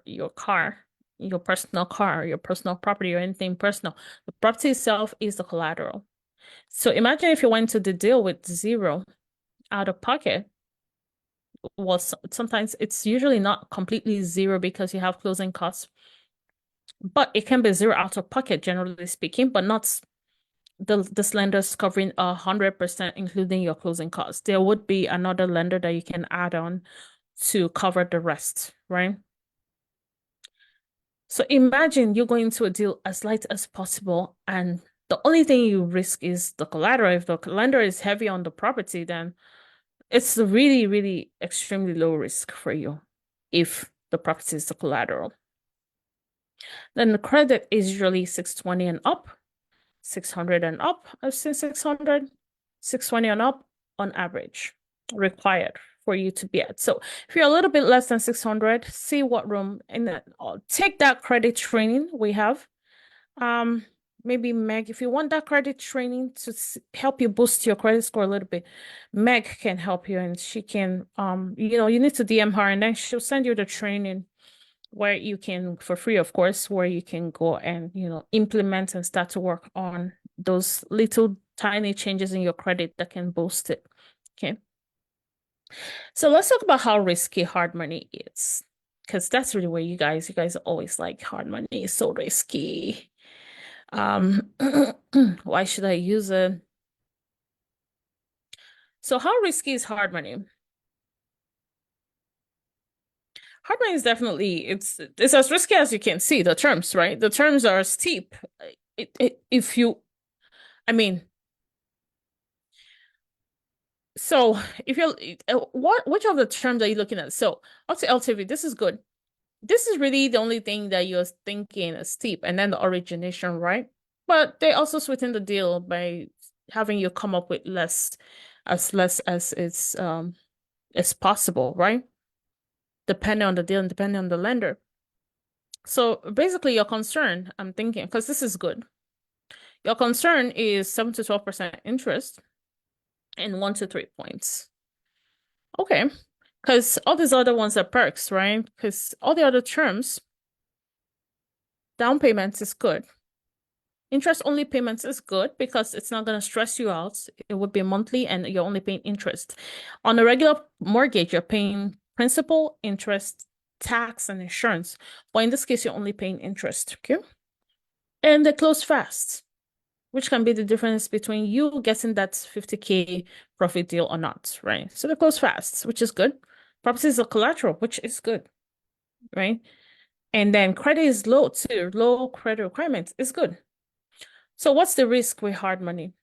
A: your car, your personal car, your personal property, or anything personal. The property itself is the collateral. So imagine if you went to the deal with zero out of pocket. Well, sometimes it's usually not completely zero because you have closing costs, but it can be zero out of pocket, generally speaking, but not this lender's covering 100%, including your closing costs. There would be another lender that you can add on to cover the rest, right? So imagine you're going to a deal as light as possible, and the only thing you risk is the collateral. If the lender is heavy on the property, then it's really, really extremely low risk for you if the property is the collateral. Then the credit is usually 620 and up, 600 and up. I've seen 600, 620 and up on average required for you to be at. So if you're a little bit less than 600, see what room and then take that credit training we have. Maybe Meg, if you want that credit training to help you boost your credit score a little bit, Meg can help you, and she can, you need to DM her, and then she'll send you the training where you can, for free, of course, where you can go and, implement and start to work on those little tiny changes in your credit that can boost it. Okay. So let's talk about how risky hard money is, because that's really where you guys are always like, hard money is so risky. Why should I use it? So how risky is hard money? Hard money is definitely, it's as risky as you can see. The terms, right? The terms are steep. So if you're, which of the terms are you looking at? So I'll say LTV, this is good. This is really the only thing that you're thinking is steep, and then the origination, right? But they also sweeten the deal by having you come up with less as it's as possible, right? Depending on the deal and depending on the lender. So basically your concern, I'm thinking, because this is good. Your concern is 7 to 12% interest and 1 to 3 points. Okay. Because all these other ones are perks, right? Because all the other terms, down payments is good. Interest-only payments is good because it's not going to stress you out. It would be monthly and you're only paying interest. On a regular mortgage, you're paying principal, interest, tax, and insurance. But in this case, you're only paying interest, okay? And they close fast, which can be the difference between you getting that 50K profit deal or not, right? So they close fast, which is good. Property is a collateral, which is good, right? And then credit is low too. Low credit requirements is good. So what's the risk with hard money?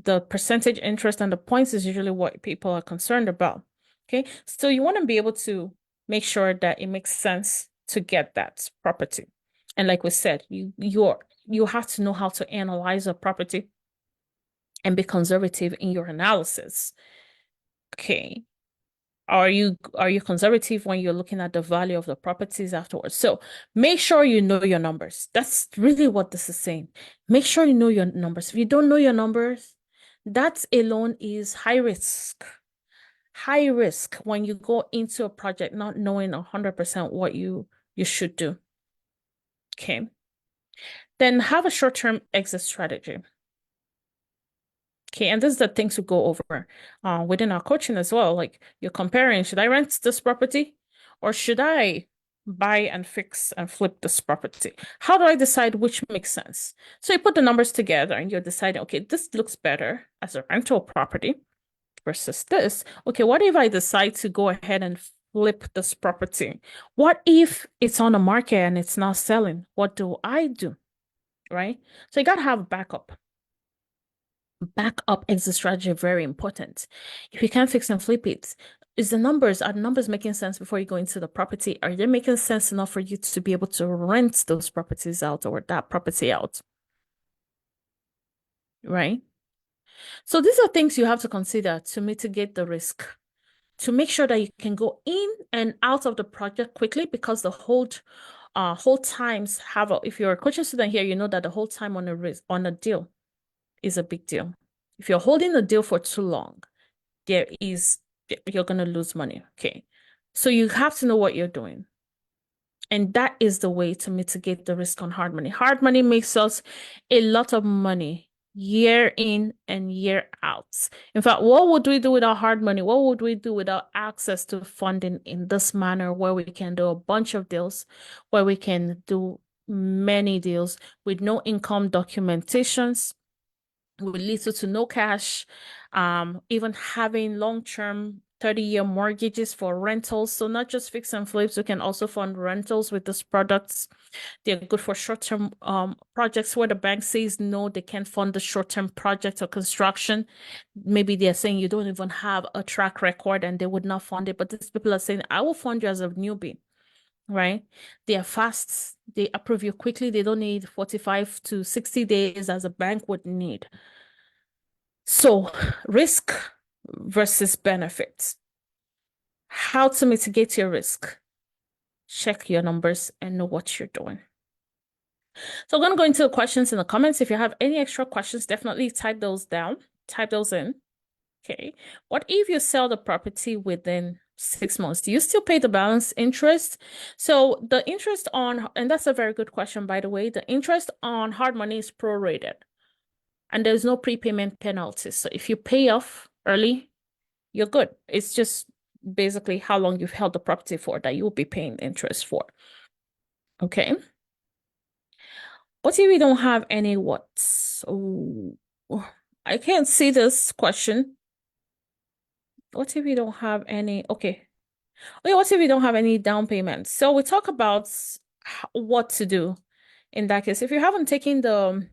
A: The percentage interest and the points is usually what people are concerned about. Okay, so you want to be able to make sure that it makes sense to get that property. And like we said, you have to know how to analyze a property and be conservative in your analysis. Okay. Are you conservative when you're looking at the value of the properties afterwards? So make sure you know your numbers. That's really what this is saying. Make sure you know your numbers. If you don't know your numbers, that alone is high risk. High risk when you go into a project not knowing 100% what you should do. Okay. Then have a short-term exit strategy. Okay, and this is the things we go over within our coaching as well. Like you're comparing, should I rent this property or should I buy and fix and flip this property? How do I decide which makes sense? So you put the numbers together and you're deciding, okay, this looks better as a rental property versus this. Okay, what if I decide to go ahead and flip this property? What if it's on the market and it's not selling? What do I do? Right? So you got to have a backup. Backup exit strategy, very important. If you can't fix and flip it, are the numbers making sense before you go into the property? Are they making sense enough for you to be able to rent those properties out or that property out? right? So these are things you have to consider to mitigate the risk, to make sure that you can go in and out of the project quickly, because the hold times if you're a coaching student here, you know that the hold time on a deal is a big deal. If you're holding a deal for too long, you're gonna lose money. Okay. So you have to know what you're doing. And that is the way to mitigate the risk on hard money. Hard money makes us a lot of money year in and year out. In fact, what would we do without hard money? What would we do without access to funding in this manner, where we can do a bunch of deals, where we can do many deals with no income documentations, with little to no cash, even having long-term 30-year mortgages for rentals. So not just fix and flips, we can also fund rentals with these products. They're good for short-term projects where the bank says no, they can't fund the short-term project or construction. Maybe they're saying you don't even have a track record and they would not fund it. But these people are saying, I will fund you as a newbie, right? They are fast. They approve you quickly. They don't need 45 to 60 days as a bank would need. So, risk versus benefits. How to mitigate your risk. Check your numbers and know what you're doing. So I'm going to go into the questions in the comments. If you have any extra questions, definitely type those down. Type those in. Okay. What if you sell the property within 6 months? Do you still pay the balance interest? So the interest on, and that's a very good question, by the way, the interest on hard money is prorated. And there's no prepayment penalties. So if you pay off early, you're good. It's just basically how long you've held the property for that you'll be paying interest for. Okay. What if we don't have any what? Oh, I can't see this question. What if we don't have any? Okay. Okay, what if we don't have any down payments? So we talk about what to do in that case. If you haven't taken the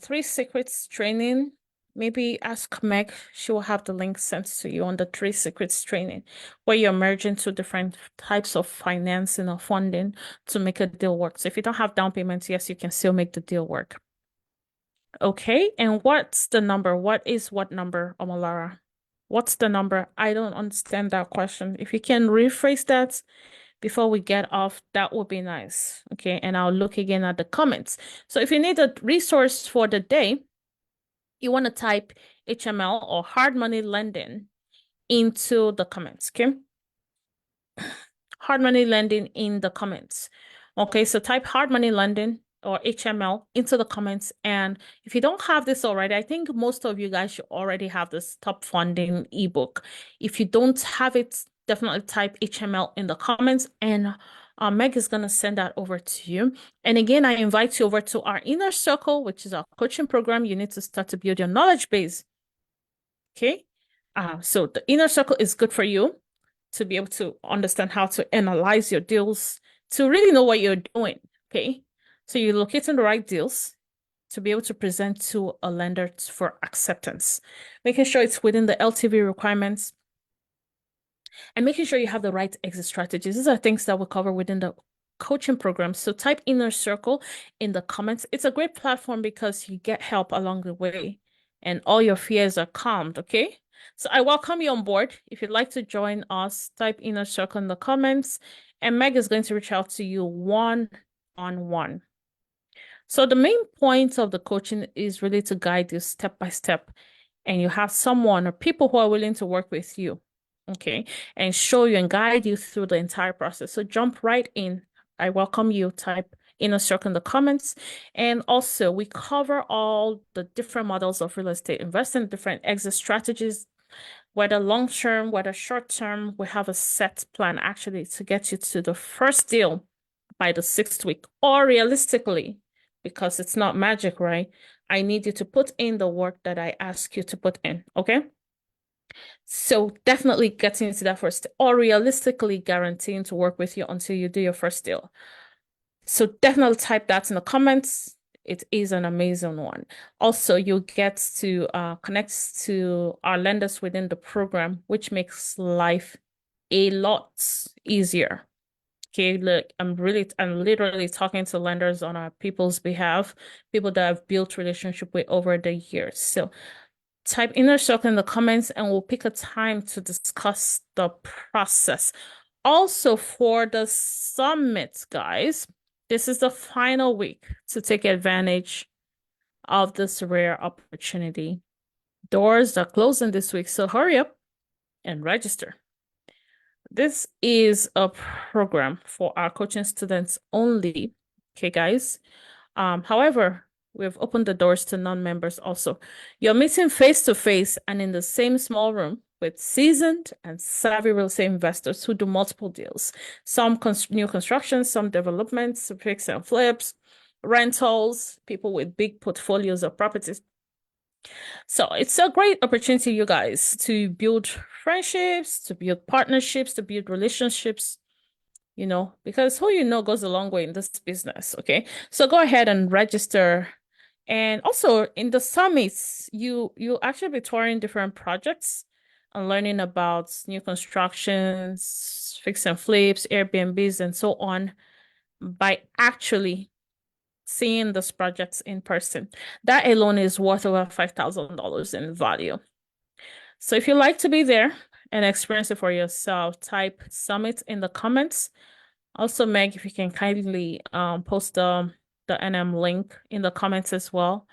A: Three Secrets training, maybe ask Meg. She will have the link sent to you on the Three Secrets training, where you're merging two different types of financing or funding to make a deal work. So if you don't have down payments, yes, you can still make the deal work. Okay, and what's the number? What is what number, Omolara? What's the number? I don't understand that question. If you can rephrase that before we get off, that would be nice. Okay, and I'll look again at the comments. So if you need a resource for the day, you want to type HML or hard money lending into the comments. Okay, hard money lending in the comments. Okay, so type hard money lending or HML into the comments. And if you don't have this already, I think most of you guys should already have this top funding ebook. If you don't have it, definitely type HML in the comments, and Meg is going to send that over to you. And again, I invite you over to our inner circle, which is our coaching program. You need to start to build your knowledge base. Okay. So the inner circle is good for you to be able to understand how to analyze your deals, to really know what you're doing. Okay. So you're locating the right deals to be able to present to a lender for acceptance, making sure it's within the LTV requirements, and making sure you have the right exit strategies. These are things that we cover within the coaching program. So type inner circle in the comments. It's a great platform because you get help along the way and all your fears are calmed. Okay. So I welcome you on board. If you'd like to join us, type inner circle in the comments, and Meg is going to reach out to you one-on-one. So the main point of the coaching is really to guide you step by step, and you have someone or people who are willing to work with you, okay, and show you and guide you through the entire process. So jump right in. I welcome you. Type inner circle in the comments. And also, we cover all the different models of real estate investing, different exit strategies, whether long-term, whether short-term. We have a set plan actually to get you to the first deal by the 6th week, or realistically, because it's not magic, right? I need you to put in the work that I ask you to put in, okay? So definitely getting into that first, or realistically guaranteeing to work with you until you do your first deal. So definitely type that in the comments. It is an amazing one. Also, you'll get to connect to our lenders within the program, which makes life a lot easier. Okay, look, I'm literally talking to lenders on our people's behalf, people that I've built relationship with over the years. So type inner circle in the comments and we'll pick a time to discuss the process. Also, for the summit, guys, this is the final week to take advantage of this rare opportunity. Doors are closing this week, so hurry up and register. This is a program for our coaching students only. Okay, guys. However, we've opened the doors to non-members also. You're meeting face to face and in the same small room with seasoned and savvy real estate investors who do multiple deals. Some new construction, some developments, fix and flips, rentals, people with big portfolios of properties. So it's a great opportunity, you guys, to build friendships, to build partnerships, to build relationships, because who you know goes a long way in this business, okay? So go ahead and register. And also in the summits, you'll actually be touring different projects and learning about new constructions, fix and flips, Airbnbs, and so on by actually seeing those projects in person. That alone is worth over $5,000 in value. So if you'd like to be there and experience it for yourself, type summit in the comments. Also, Meg, if you can kindly post the NM link in the comments as well.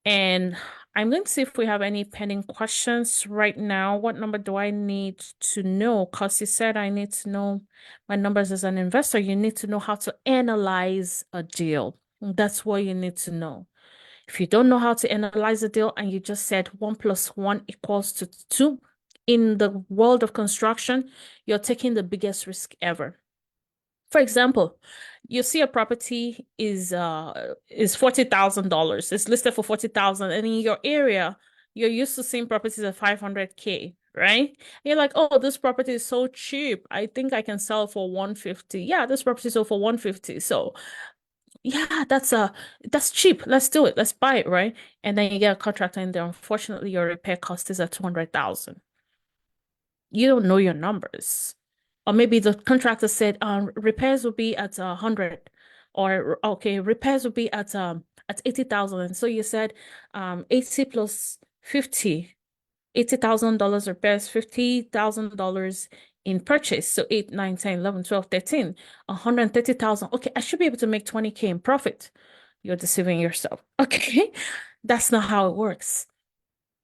A: And I'm going to see if we have any pending questions right now. What number do I need to know? Because you said I need to know my numbers as an investor. You need to know how to analyze a deal. That's what you need to know. If you don't know how to analyze a deal and you just said 1 + 1 = 2, in the world of construction, you're taking the biggest risk ever. For example, you see a property is $40,000. It's listed for 40,000, and in your area, you're used to seeing properties at 500K, right? And you're like, oh, this property is so cheap. I think I can sell for 150. Yeah, this property sold for 150. So yeah, that's cheap. Let's do it. Let's buy it, right? And then you get a contractor in there. Unfortunately, your repair cost is at 200,000. You don't know your numbers. Or maybe the contractor said repairs will be at 100, or okay, repairs will be at 80,000. And so you said 80 plus 50, $80,000 repairs, $50,000 in purchase. So 8, 9, 10, 11, 12, 13, 130,000. Okay, I should be able to make 20K in profit. You're deceiving yourself. Okay, that's not how it works.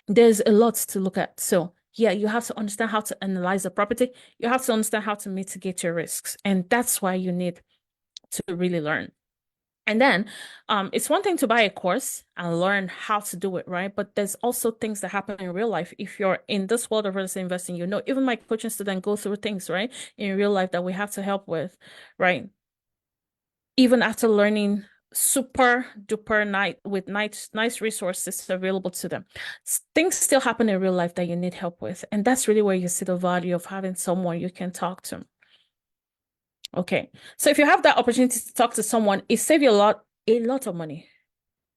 A: There's a lot to look at. So yeah, you have to understand how to analyze the property. You have to understand how to mitigate your risks. And that's why you need to really learn. And then it's one thing to buy a course and learn how to do it, right? But there's also things that happen in real life. If you're in this world of real estate investing, even my coaching students go through things, right, in real life that we have to help with, right? Even after learning super duper nice resources available to them, things still happen in real life that you need help with. And that's really where you see the value of having someone you can talk to. Okay, so if you have that opportunity to talk to someone, it saves you a lot of money,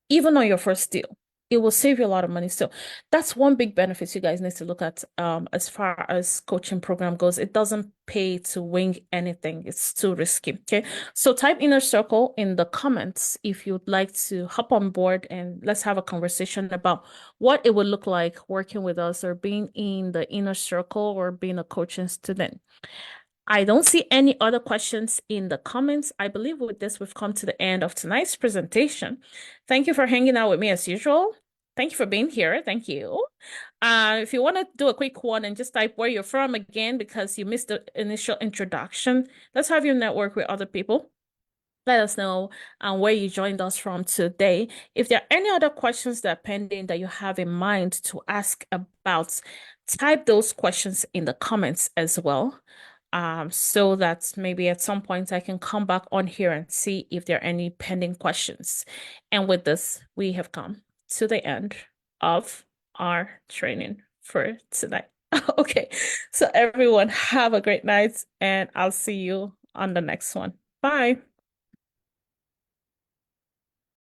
A: even on your first deal. It will save you a lot of money. So that's one big benefit you guys need to look at as far as coaching program goes. It doesn't pay to wing anything. It's too risky. Okay. So type inner circle in the comments if you'd like to hop on board and let's have a conversation about what it would look like working with us or being in the inner circle or being a coaching student. I don't see any other questions in the comments. I believe with this, we've come to the end of tonight's presentation. Thank you for hanging out with me as usual. Thank you for being here. Thank you. If you want to do a quick one and just type where you're from again because you missed the initial introduction, let's have you network with other people. Let us know where you joined us from today. If there are any other questions that are pending that you have in mind to ask about, type those questions in the comments as well. So that maybe at some point I can come back on here and see if there are any pending questions. And with this, we have come to the end of our training for tonight. Okay, so everyone have a great night and I'll see you on the next one. Bye.